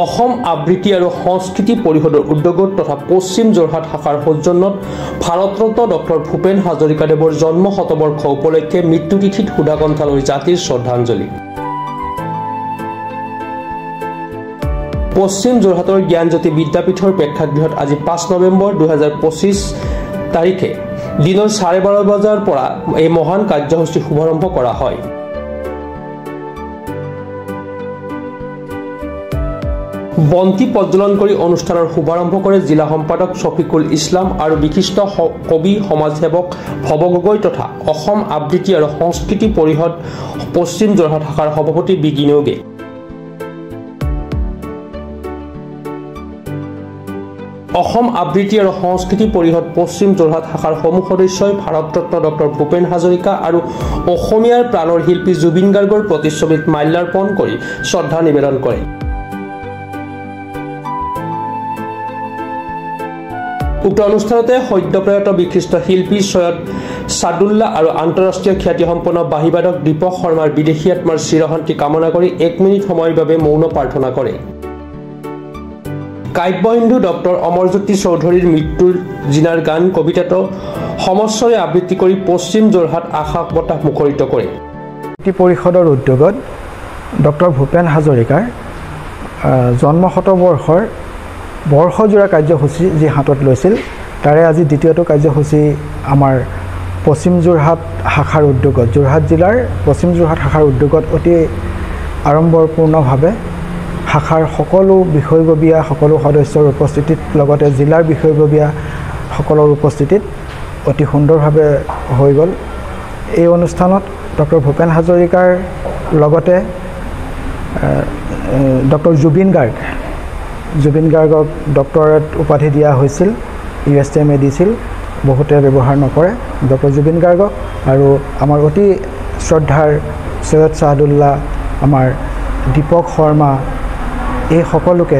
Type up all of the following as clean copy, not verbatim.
অসম আবৃত্তি আৰু সংস্কৃতি পৰিষদৰ উদ্যোগত তথা পশ্চিম যোৰহাট শাখাৰ সৌজন্যত ভাৰতৰত্ন ডক্টৰ ভূপেন হাজৰিকাদেৱৰ জন্ম শতবৰ্ষ উপলক্ষে মৃত্যুতিথিত সুধাকণ্ঠালৈ জাতিৰ শ্ৰদ্ধাঞ্জলি। পশ্চিম যোৰহাটৰ জ্ঞানজ্যোতি বিদ্যাপীঠৰ প্ৰেক্ষাগৃহত আজি 5 নৱেম্বৰ 2025 তাৰিখে দিনৰ 12:30 বজাৰ পৰা এই মহান কাৰ্যসূচী শুভাৰম্ভ কৰা হয়। বন্তি প্ৰজ্বলন কৰি অনুষ্ঠানৰ শুভাৰম্ভ কৰে জিলা সম্পাদক শফিকুল ইছলাম আৰু বিশিষ্ট কবি সমাজসেৱক ভৱ গগৈ তথা অসম আবৃত্তি আৰু সংস্কৃতি পৰিষদ পশ্চিম যোৰহাট শাখাৰ সভাপতি বিকি নেওগে। অসম আবৃত্তি আৰু সংস্কৃতি পৰিষদ পশ্চিম যোৰহাট শাখাৰ সমূহ সদস্যই ভাৰতৰত্ন ডক্টৰ ভূপেন হাজৰিকা আৰু অসমীয়াৰ প্ৰাণৰ শিল্পী জুবিন গাৰ্গৰ প্ৰতিচ্ছবিত মাল্যাৰ্পণ কৰি শ্ৰদ্ধা নিবেদন কৰে। উক্ত অনুষ্ঠানতে সদ্যপ্ৰয়াত বিশিষ্ট শিল্পী সৈয়দ সাদুল্লাহ আৰু আন্তঃৰাষ্ট্ৰীয় খ্যাতিসম্পন্ন বাঁহীবাদক দীপক শৰ্মাৰ বিদেশী আত্মাৰ চিৰশান্তি কামনা কৰি 1 মিনিট সময়ৰ বাবে মৌন প্ৰাৰ্থনা কৰে। কাব্যহিন্দু ডক্টৰ অমৰজ্যোতি চৌধুৰীৰ মৃত্যুৰ জিনাৰ গান কবিতাটো সমস্বৰে আবৃত্তি কৰি পশ্চিম যোৰহাট আশা বতাহ মুখৰিত কৰে। পৰিষদৰ উদ্যোগত ডক্টৰ ভূপেন হাজৰিকাৰ জন্ম শতবৰ্ষৰ বৰ্ষজোৰা কাৰ্যসূচী যি হাতত লৈছিল তাৰে আজি দ্বিতীয়টো কাৰ্যসূচী আমাৰ পশ্চিম যোৰহাট শাখাৰ উদ্যোগত যোৰহাট জিলাৰ পশ্চিম যোৰহাট শাখাৰ উদ্যোগত অতি আড়ম্বৰপূৰ্ণভাৱে শাখাৰ সকলো বিষয়ববীয়া সকলো সদস্যৰ উপস্থিতিত লগতে জিলাৰ বিষয়ববীয়া সকলৰ উপস্থিতিত অতি সুন্দৰভাৱে হৈ গ'ল। এই অনুষ্ঠানত ডক্টৰ ভূপেন হাজৰিকাৰ লগতে ডক্টৰ জুবিন গাৰ্গক ডক্টৰেট উপাধি দিয়া হৈছিল, USTMA দিছিল, বহুতে ব্যৱহাৰ নকৰে ডক্টৰ জুবিন গাৰ্গক, আৰু আমাৰ অতি শ্ৰদ্ধাৰ সৈয়দ সাদুল্লাহ, আমাৰ দীপক শৰ্মা, এই সকলোকে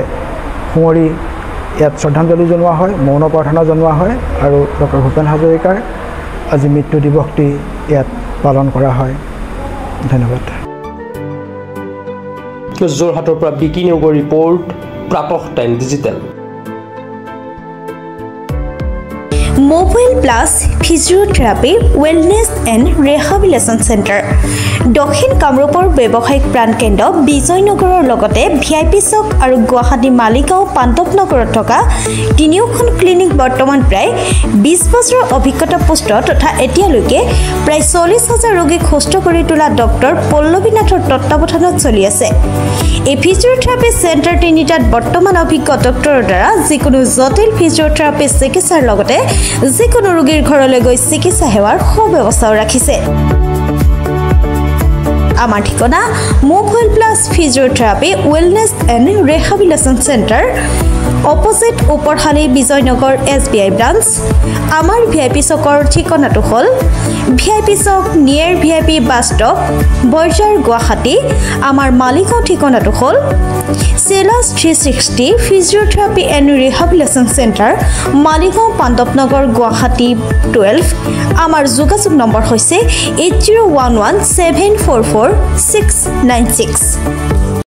সুঁৱৰি ইয়াত শ্ৰদ্ধাঞ্জলি জনোৱা হয়, মৌন প্ৰাৰ্থনা জনোৱা হয় আৰু ডক্টৰ ভূপেন হাজৰিকাৰ আজি মৃত্যু দিৱসটি ইয়াত পালন কৰা হয়। ধন্যবাদ। যোৰহাটৰ পৰা বিকি নেওগৰ report, Pratah time digital. Mobile plus physiotherapy wellness and rehabilitation centre দক্ষিণ কামৰূপৰ ব্যৱসায়িক প্ৰাণকেন্দ্ৰ বিজয়নগৰৰ লগতে VIP চক আৰু গুৱাহাটী মালিগাঁও পাণ্ডৱনগৰত থকা তিনিওখন ক্লিনিক বৰ্তমান প্ৰায় 20 বছৰৰ অভিজ্ঞতা পুষ্ট তথা এতিয়ালৈকে প্ৰায় 40,000 ৰোগীক সুস্থ কৰি তোলা ডক্টৰ পল্লৱীনাথৰ তত্ত্বাৱধানত চলি আছে। এই ফিজিওথেৰাপি চেণ্টাৰ তিনিটাত বৰ্তমান অভিজ্ঞ ডক্টৰৰ দ্বাৰা যিকোনো জটিল ফিজিওথেৰাপি চিকিৎসাৰ লগতে যিকোনো ৰোগীৰ ঘৰলৈ গৈ চিকিৎসা সেৱাৰ সুব্যৱস্থাও ৰাখিছে। আমাৰ ঠিকনা mobile plus physiotherapy wellness and rehabilitation centre, opposite Uparhali Bijoynagar SBI branch. আমাৰ VIP চকৰ ঠিকনাটো হ'ল VIP Chowk near VIP bus stop, Borjhar, Guwahati. আমাৰ মালিগাঁও ঠিকনাটো হ'ল চেলাছ 360 physiotherapy and rehabilitation centre, Maligaon Pandavnagar, Guwahati 12। আমাৰ যোগাযোগ নম্বৰ হৈছে 8011744696।